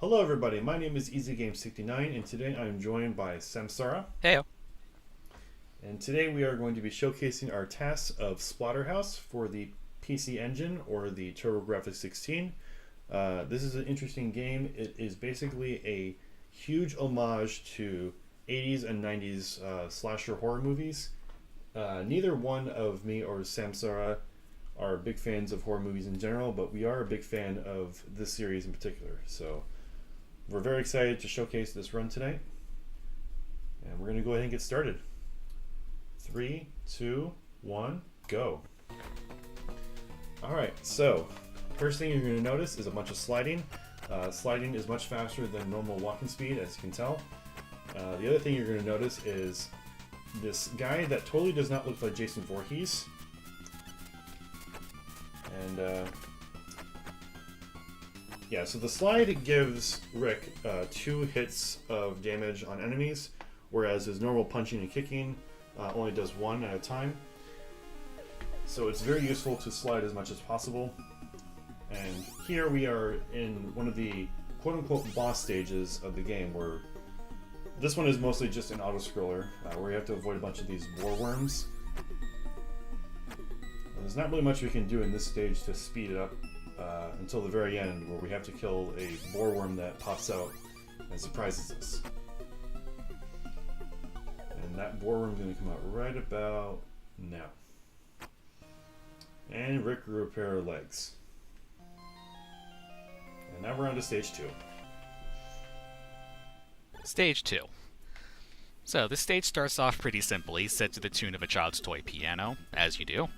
Hello everybody, my name is EZGames69 and today I'm joined by Samsara. Heyo. And today we are going to be showcasing our tasks of Splatterhouse for the PC Engine or the TurboGrafx-16. This is an interesting game. It is basically a huge homage to 80s and 90s slasher horror movies. Neither one of me or Samsara are big fans of horror movies in general, but we are a big fan of this series in particular. So we're very excited to showcase this run tonight. And we're going to go ahead and get started. 3, 2, 1, go. Alright, so first thing you're going to notice is a bunch of sliding. Sliding is much faster than normal walking speed, as you can tell. The other thing you're going to notice is this guy that totally does not look like Jason Voorhees. And yeah, so the slide gives Rick 2 hits of damage on enemies, whereas his normal punching and kicking only does 1 at a time. So it's very useful to slide as much as possible. And here we are in one of the quote-unquote boss stages of the game, where this one is mostly just an auto-scroller, where you have to avoid a bunch of these boar worms. There's not really much we can do in this stage to speed it up until the very end, where we have to kill a boar worm that pops out and surprises us. And that boar worm is going to come out right about now. And Rick grew a pair of legs. And now we're on to stage 2. Stage 2. So, this stage starts off pretty simply, set to the tune of a child's toy piano, as you do.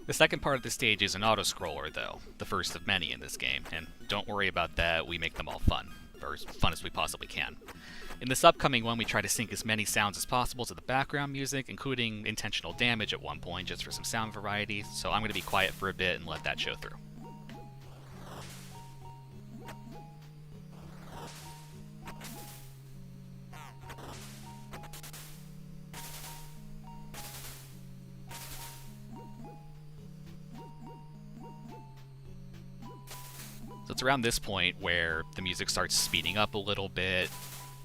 The second part of the stage is an auto-scroller, though, the first of many in this game, and don't worry about that, we make them all fun, or as fun as we possibly can. In this upcoming one, we try to sync as many sounds as possible to the background music, including intentional damage at one point, just for some sound variety, so I'm going to be quiet for a bit and let that show through. So it's around this point where the music starts speeding up a little bit,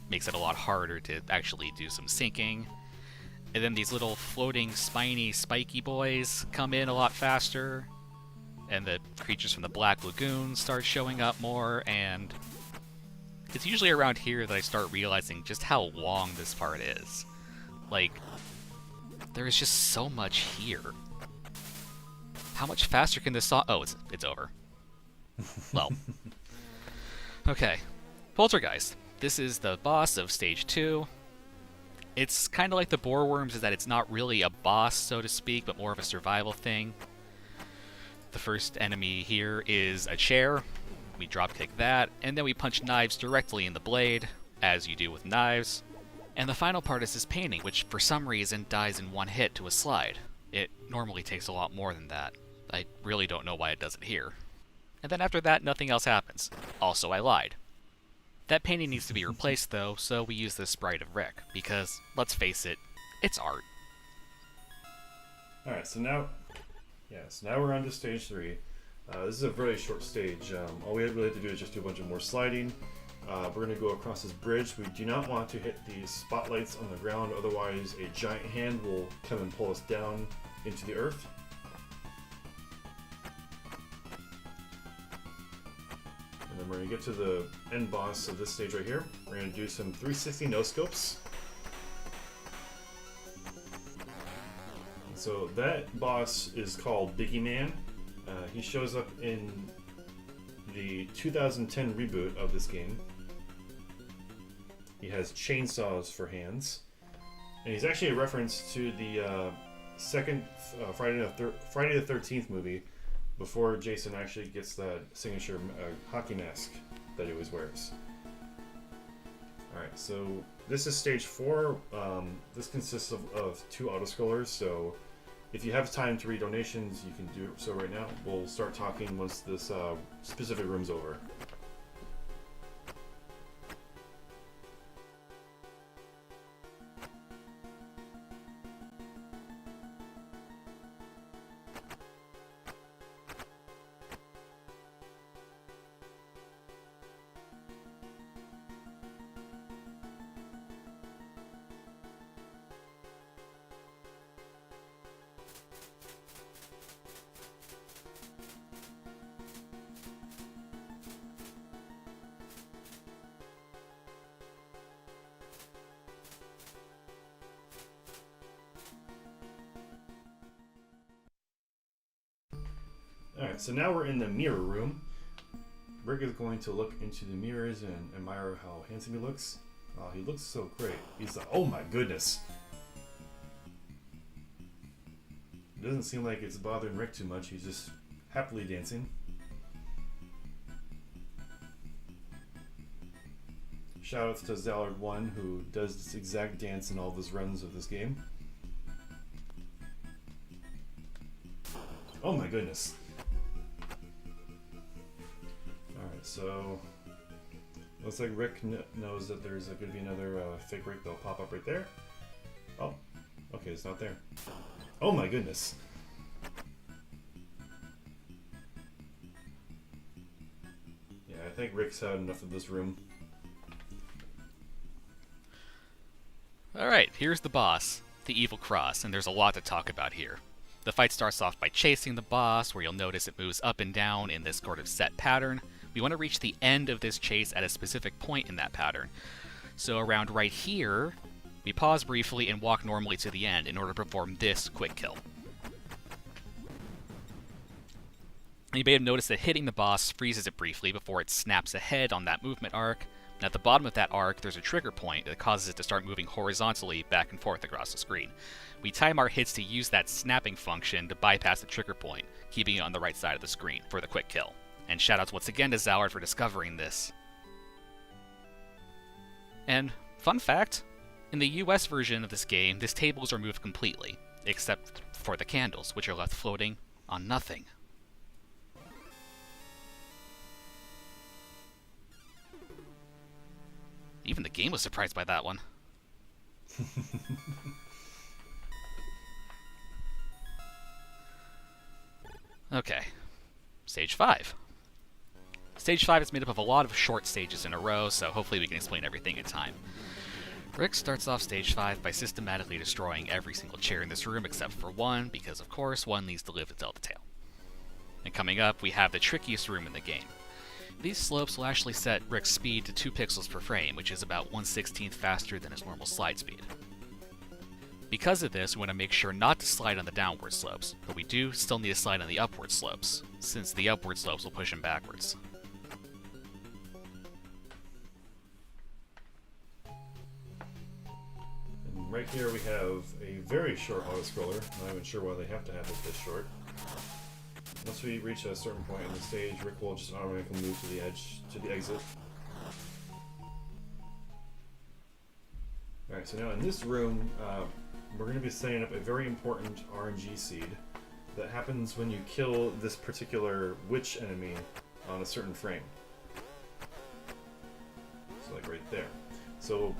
makes it a lot harder to actually do some syncing. And then these little floating, spiny, spiky boys come in a lot faster. And the creatures from the Black Lagoon start showing up more, and it's usually around here that I start realizing just how long this part is. Like, there is just so much here. How much faster can this song... Oh, it's over. Well, okay. Poltergeist. This is the boss of stage 2. It's kind of like the boar worms, is that it's not really a boss, so to speak, but more of a survival thing. The first enemy here is a chair. We dropkick that, and then we punch knives directly in the blade, as you do with knives. And the final part is this painting, which for some reason dies in one hit to a slide. It normally takes a lot more than that. I really don't know why it does it here. And then after that, nothing else happens. Also, I lied. That painting needs to be replaced, though, so we use this sprite of Rick, because, let's face it, it's art. Alright, so now we're on to stage 3. This is a very short stage. All we really have to do is just do a bunch of more sliding. We're going to go across this bridge. We do not want to hit the spotlights on the ground, otherwise a giant hand will come and pull us down into the earth. And then we're going to get to the end boss of this stage right here. We're going to do some 360 no-scopes. So that boss is called Biggie Man. He shows up in the 2010 reboot of this game. He has chainsaws for hands. And he's actually a reference to the second Friday the 13th movie, before Jason actually gets that signature hockey mask that he always wears. Alright, so this is stage 4. This consists of 2 autoscrollers, so if you have time to read donations, you can do so right now. We'll start talking once this specific room's over. Alright, so now we're in the mirror room. Rick is going to look into the mirrors and admire how handsome he looks. Oh, he looks so great. He's like, oh my goodness. It doesn't seem like it's bothering Rick too much. He's just happily dancing. Shoutouts to AngelWind, who does this exact dance in all of his runs of this game. Oh my goodness. Alright, so looks like Rick knows that there's going to be another fake Rick that'll pop up right there. Oh, okay, it's not there. Oh my goodness. Yeah, I think Rick's had enough of this room. Alright, here's the boss, the Evil Cross, and there's a lot to talk about here. The fight starts off by chasing the boss, where you'll notice it moves up and down in this sort of set pattern. We want to reach the end of this chase at a specific point in that pattern. So around right here, we pause briefly and walk normally to the end in order to perform this quick kill. You may have noticed that hitting the boss freezes it briefly before it snaps ahead on that movement arc. And at the bottom of that arc, there's a trigger point that causes it to start moving horizontally back and forth across the screen. We time our hits to use that snapping function to bypass the trigger point, keeping it on the right side of the screen for the quick kill. And shoutouts once again to Zallard for discovering this. And, fun fact, in the US version of this game, this table is removed completely, except for the candles, which are left floating on nothing. Even the game was surprised by that one. Okay. Stage 5. Stage 5 is made up of a lot of short stages in a row, so hopefully we can explain everything in time. Rick starts off Stage 5 by systematically destroying every single chair in this room except for one, because of course one needs to live to tell the tale. And coming up, we have the trickiest room in the game. These slopes will actually set Rick's speed to 2 pixels per frame, which is about 1/16th faster than his normal slide speed. Because of this, we want to make sure not to slide on the downward slopes, but we do still need to slide on the upward slopes, since the upward slopes will push him backwards. And right here we have a very short auto-scroller. Not even sure why they have to have it this short. Once we reach a certain point in the stage, Rick will just automatically move to the edge, to the exit. Alright, so now in this room, we're going to be setting up a very important RNG seed that happens when you kill this particular witch enemy on a certain frame. So like right there. So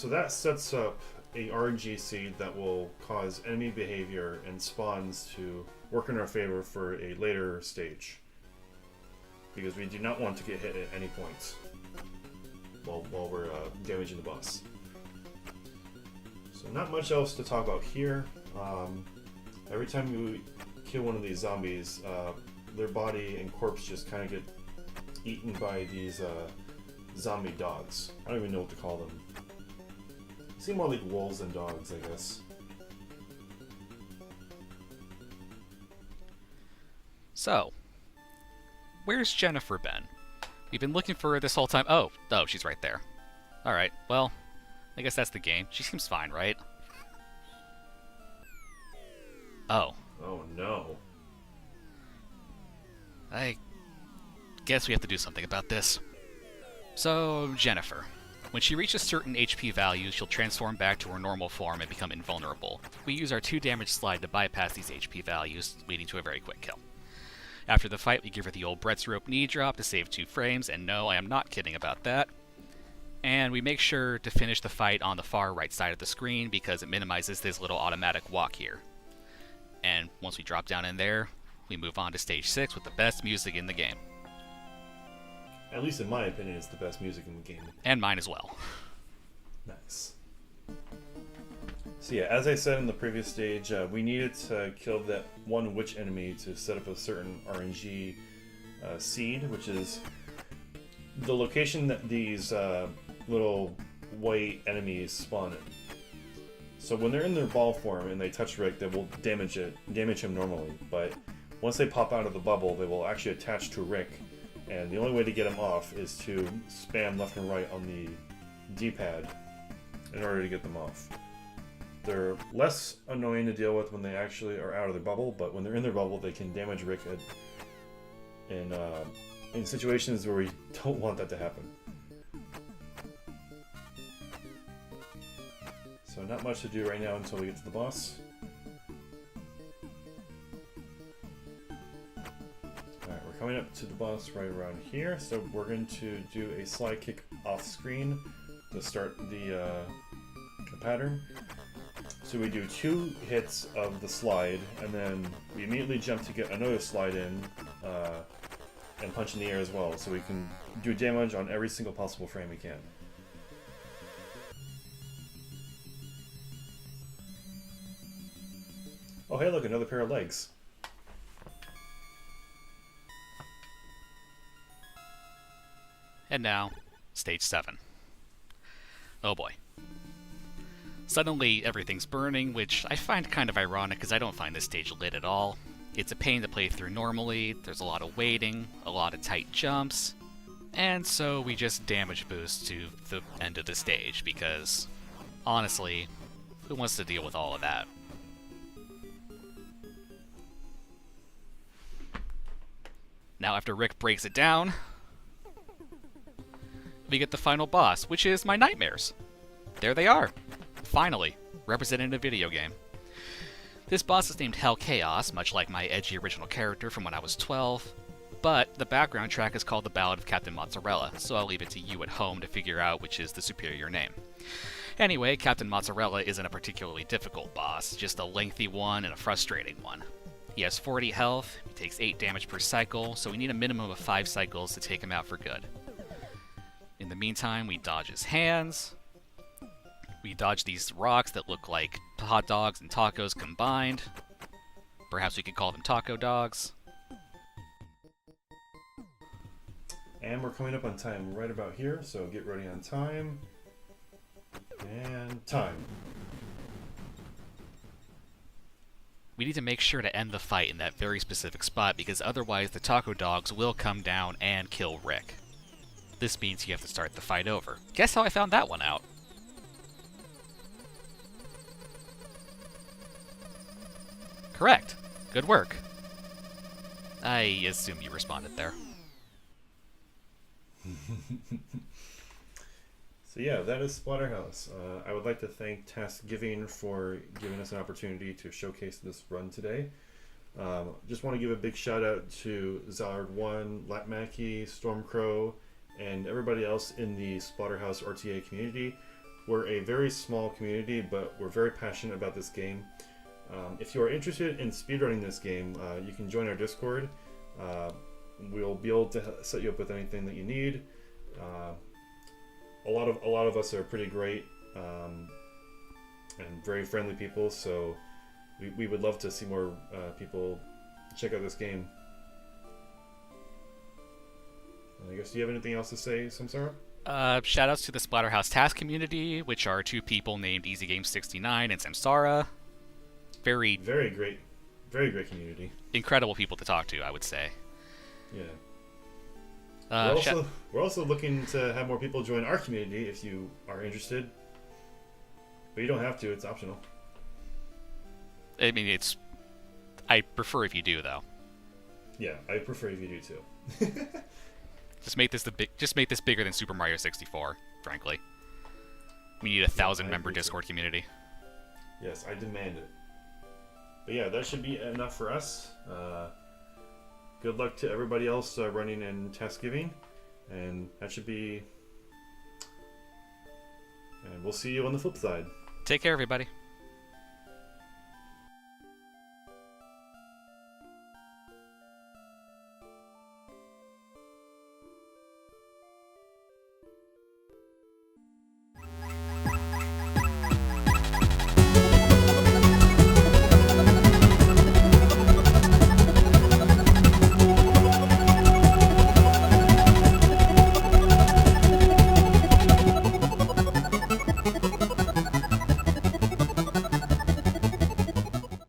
that sets up a RNG seed that will cause enemy behavior and spawns to work in our favor for a later stage, because we do not want to get hit at any point while we're damaging the boss. So not much else to talk about here. Every time you kill one of these zombies, their body and corpse just kind of get eaten by these zombie dogs. I don't even know what to call them. Seem more like wolves than dogs, I guess. So, where's Jennifer been? We've been looking for her this whole time. Oh, she's right there. Alright, well, I guess that's the game. She seems fine, right? Oh. Oh no. I guess we have to do something about this. So, Jennifer. When she reaches certain HP values, she'll transform back to her normal form and become invulnerable. We use our 2 damage slide to bypass these HP values, leading to a very quick kill. After the fight, we give her the old Brett's rope knee drop to save 2 frames, and no, I am not kidding about that. And we make sure to finish the fight on the far right side of the screen because it minimizes this little automatic walk here. And once we drop down in there, we move on to stage 6 with the best music in the game. At least in my opinion, it's the best music in the game. And mine as well. Nice. So yeah, as I said in the previous stage, we needed to kill that one witch enemy to set up a certain RNG seed, which is the location that these little white enemies spawn in. So when they're in their ball form and they touch Rick, they will damage him normally. But once they pop out of the bubble, they will actually attach to Rick, and the only way to get them off is to spam left and right on the D-pad in order to get them off. They're less annoying to deal with when they actually are out of their bubble, but when they're in their bubble, they can damage Rick in situations where we don't want that to happen. So not much to do right now until we get to the boss. Alright, we're coming up to the boss right around here, so we're going to do a slide kick off screen to start the pattern. So we do 2 hits of the slide, and then we immediately jump to get another slide in, and punch in the air as well, so we can do damage on every single possible frame we can. Oh hey look, another pair of legs. And now, stage 7. Oh boy. Suddenly, everything's burning, which I find kind of ironic because I don't find this stage lit at all. It's a pain to play through normally, there's a lot of waiting, a lot of tight jumps, and so we just damage boost to the end of the stage because, honestly, who wants to deal with all of that? Now after Rick breaks it down, we get the final boss, which is my nightmares. There they are. Finally, represented in a video game. This boss is named Hell Chaos, much like my edgy original character from when I was 12, but the background track is called The Ballad of Captain Mozzarella, so I'll leave it to you at home to figure out which is the superior name. Anyway, Captain Mozzarella isn't a particularly difficult boss, just a lengthy one and a frustrating one. He has 40 health, he takes 8 damage per cycle, so we need a minimum of 5 cycles to take him out for good. In the meantime, we dodge his hands. We dodge these rocks that look like hot dogs and tacos combined. Perhaps we could call them taco dogs. And we're coming up on time right about here, so get ready on time. And time. We need to make sure to end the fight in that very specific spot because otherwise the taco dogs will come down and kill Rick. This means you have to start the fight over. Guess how I found that one out? Correct. Good work. I assume you responded there. So yeah, that is Splatterhouse. I would like to thank TASGiving for giving us an opportunity to showcase this run today. Just want to give a big shout out to Zallard1, Latmaki, Stormcrow, and everybody else in the Splatterhouse RTA community. We're a very small community, but we're very passionate about this game. If you are interested in speedrunning this game, you can join our Discord. We'll be able to set you up with anything that you need. A lot of us are pretty great and very friendly people, so we would love to see more people check out this game. I guess, do you have anything else to say, Samsara? Shoutouts to the Splatterhouse task community, which are 2 people named EZGames69 and Samsara. Very great community. Incredible people to talk to, I would say. Yeah. We're also looking to have more people join our community if you are interested. But you don't have to, it's optional. I mean, I prefer if you do, though. Yeah, I prefer if you do too. Just make this bigger than Super Mario 64, frankly. We need a 1,000-member Discord community. Yes, I demand it. But yeah, that should be enough for us. Good luck to everybody else running in TASGiving, and that should be... And we'll see you on the flip side. Take care, everybody.